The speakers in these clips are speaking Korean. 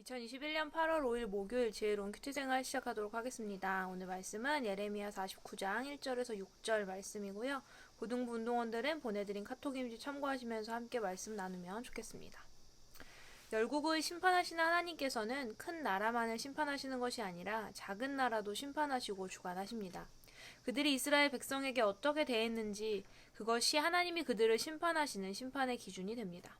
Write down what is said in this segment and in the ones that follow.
2021년 8월 5일 목요일 지혜로운 큐티생활 시작하도록 하겠습니다. 오늘 말씀은 예레미야 49장 1절에서 6절 말씀이고요. 고등부 운동원들은 보내드린 카톡 이미지 참고하시면서 함께 말씀 나누면 좋겠습니다. 열국을 심판하시는 하나님께서는 큰 나라만을 심판하시는 것이 아니라 작은 나라도 심판하시고 주관하십니다. 그들이 이스라엘 백성에게 어떻게 대했는지 그것이 하나님이 그들을 심판하시는 심판의 기준이 됩니다.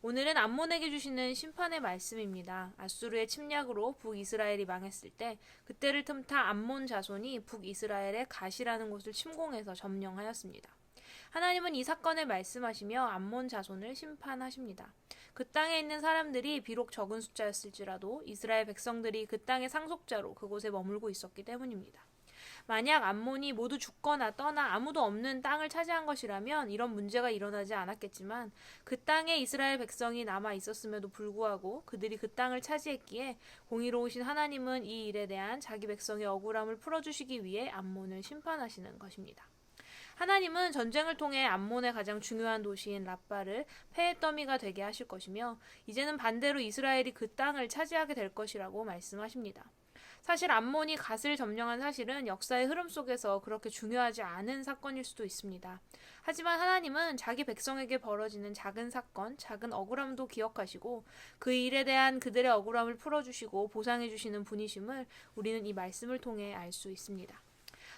오늘은 암몬에게 주시는 심판의 말씀입니다. 아수르의 침략으로 북이스라엘이 망했을 때 그때를 틈타 암몬 자손이 북이스라엘의 갓이라는 곳을 침공해서 점령하였습니다. 하나님은 이 사건을 말씀하시며 암몬 자손을 심판하십니다. 그 땅에 있는 사람들이 비록 적은 숫자였을지라도 이스라엘 백성들이 그 땅의 상속자로 그곳에 머물고 있었기 때문입니다. 만약 암몬이 모두 죽거나 떠나 아무도 없는 땅을 차지한 것이라면 이런 문제가 일어나지 않았겠지만 그 땅에 이스라엘 백성이 남아 있었음에도 불구하고 그들이 그 땅을 차지했기에 공의로우신 하나님은 이 일에 대한 자기 백성의 억울함을 풀어주시기 위해 암몬을 심판하시는 것입니다. 하나님은 전쟁을 통해 암몬의 가장 중요한 도시인 라빠를 패의 더미가 되게 하실 것이며 이제는 반대로 이스라엘이 그 땅을 차지하게 될 것이라고 말씀하십니다. 사실 암몬이 갓을 점령한 사실은 역사의 흐름 속에서 그렇게 중요하지 않은 사건일 수도 있습니다. 하지만 하나님은 자기 백성에게 벌어지는 작은 사건, 작은 억울함도 기억하시고 그 일에 대한 그들의 억울함을 풀어주시고 보상해주시는 분이심을 우리는 이 말씀을 통해 알 수 있습니다.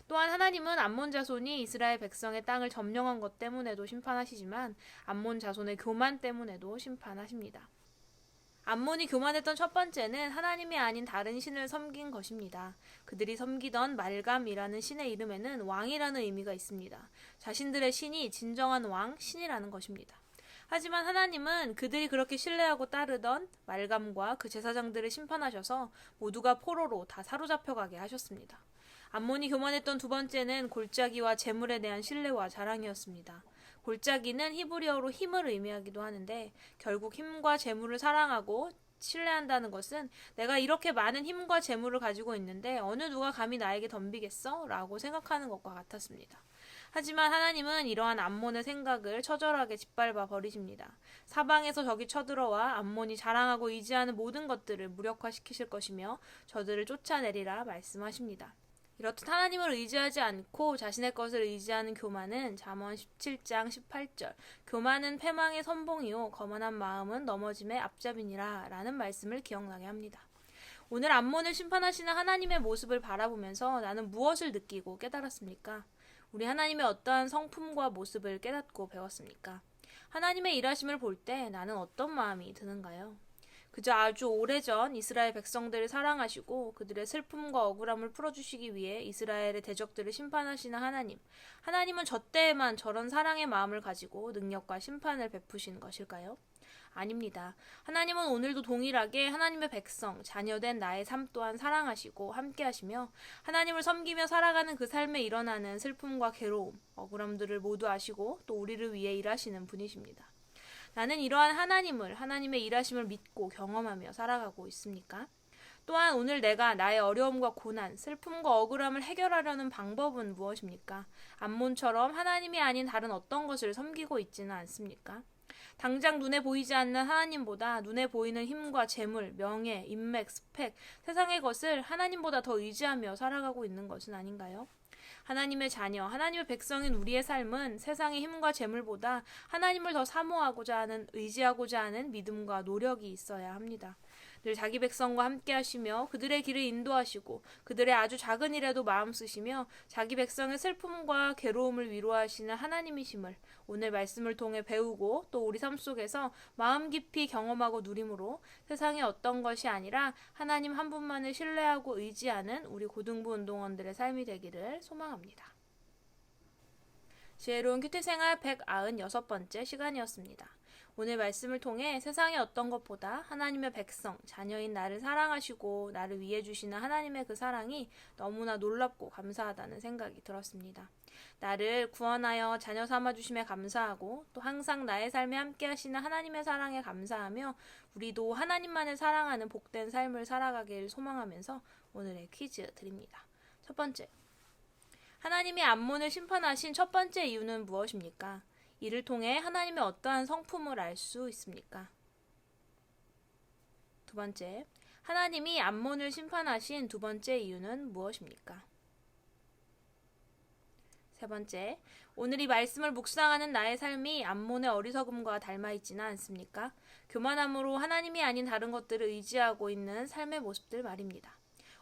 또한 하나님은 암몬 자손이 이스라엘 백성의 땅을 점령한 것 때문에도 심판하시지만 암몬 자손의 교만 때문에도 심판하십니다. 암몬이 교만했던 첫 번째는 하나님이 아닌 다른 신을 섬긴 것입니다. 그들이 섬기던 말감이라는 신의 이름에는 왕이라는 의미가 있습니다. 자신들의 신이 진정한 왕, 신이라는 것입니다. 하지만 하나님은 그들이 그렇게 신뢰하고 따르던 말감과 그 제사장들을 심판하셔서 모두가 포로로 다 사로잡혀가게 하셨습니다. 암몬이 교만했던 두 번째는 골짜기와 재물에 대한 신뢰와 자랑이었습니다. 골짜기는 히브리어로 힘을 의미하기도 하는데 결국 힘과 재물을 사랑하고 신뢰한다는 것은 내가 이렇게 많은 힘과 재물을 가지고 있는데 어느 누가 감히 나에게 덤비겠어? 라고 생각하는 것과 같았습니다. 하지만 하나님은 이러한 암몬의 생각을 처절하게 짓밟아 버리십니다. 사방에서 적이 쳐들어와 암몬이 자랑하고 의지하는 모든 것들을 무력화시키실 것이며 저들을 쫓아내리라 말씀하십니다. 이렇듯 하나님을 의지하지 않고 자신의 것을 의지하는 교만은 잠언 17장 18절 교만은 패망의 선봉이요 거만한 마음은 넘어짐의 앞잡이니라 라는 말씀을 기억나게 합니다. 오늘 암몬을 심판하시는 하나님의 모습을 바라보면서 나는 무엇을 느끼고 깨달았습니까? 우리 하나님의 어떠한 성품과 모습을 깨닫고 배웠습니까? 하나님의 일하심을 볼 때 나는 어떤 마음이 드는가요? 그저 아주 오래전 이스라엘 백성들을 사랑하시고 그들의 슬픔과 억울함을 풀어주시기 위해 이스라엘의 대적들을 심판하시는 하나님. 하나님은 저 때에만 저런 사랑의 마음을 가지고 능력과 심판을 베푸신 것일까요? 아닙니다. 하나님은 오늘도 동일하게 하나님의 백성, 자녀된 나의 삶 또한 사랑하시고 함께하시며 하나님을 섬기며 살아가는 그 삶에 일어나는 슬픔과 괴로움, 억울함들을 모두 아시고 또 우리를 위해 일하시는 분이십니다. 나는 이러한 하나님의 일하심을 믿고 경험하며 살아가고 있습니까? 또한 오늘 내가 나의 어려움과 고난, 슬픔과 억울함을 해결하려는 방법은 무엇입니까? 암몬처럼 하나님이 아닌 다른 어떤 것을 섬기고 있지는 않습니까? 당장 눈에 보이지 않는 하나님보다 눈에 보이는 힘과 재물, 명예, 인맥, 스펙, 세상의 것을 하나님보다 더 의지하며 살아가고 있는 것은 아닌가요? 하나님의 자녀, 하나님의 백성인 우리의 삶은 세상의 힘과 재물보다 하나님을 더 사모하고자 하는, 의지하고자 하는 믿음과 노력이 있어야 합니다. 늘 자기 백성과 함께 하시며 그들의 길을 인도하시고 그들의 아주 작은 일에도 마음 쓰시며 자기 백성의 슬픔과 괴로움을 위로하시는 하나님이심을 오늘 말씀을 통해 배우고 또 우리 삶 속에서 마음 깊이 경험하고 누림으로 세상의 어떤 것이 아니라 하나님 한 분만을 신뢰하고 의지하는 우리 고등부 운동원들의 삶이 되기를 소망합니다. 지혜로운 큐티생활 196번째 시간이었습니다. 오늘 말씀을 통해 세상의 어떤 것보다 하나님의 백성, 자녀인 나를 사랑하시고 나를 위해 주시는 하나님의 그 사랑이 너무나 놀랍고 감사하다는 생각이 들었습니다. 나를 구원하여 자녀 삼아주심에 감사하고 또 항상 나의 삶에 함께 하시는 하나님의 사랑에 감사하며 우리도 하나님만을 사랑하는 복된 삶을 살아가길 소망하면서 오늘의 퀴즈 드립니다. 첫 번째, 하나님이 암몬을 심판하신 첫 번째 이유는 무엇입니까? 이를 통해 하나님의 어떠한 성품을 알 수 있습니까? 두 번째, 하나님이 암몬을 심판하신 두 번째 이유는 무엇입니까? 세 번째, 오늘 이 말씀을 묵상하는 나의 삶이 암몬의 어리석음과 닮아있지는 않습니까? 교만함으로 하나님이 아닌 다른 것들을 의지하고 있는 삶의 모습들 말입니다.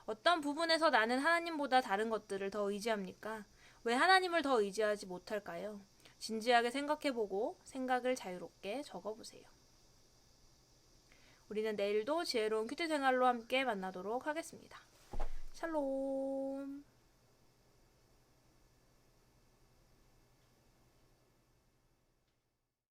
어떤 부분에서 나는 하나님보다 다른 것들을 더 의지합니까? 왜 하나님을 더 의지하지 못할까요? 진지하게 생각해보고 생각을 자유롭게 적어보세요. 우리는 내일도 지혜로운 큐티 생활로 함께 만나도록 하겠습니다. 샬롬.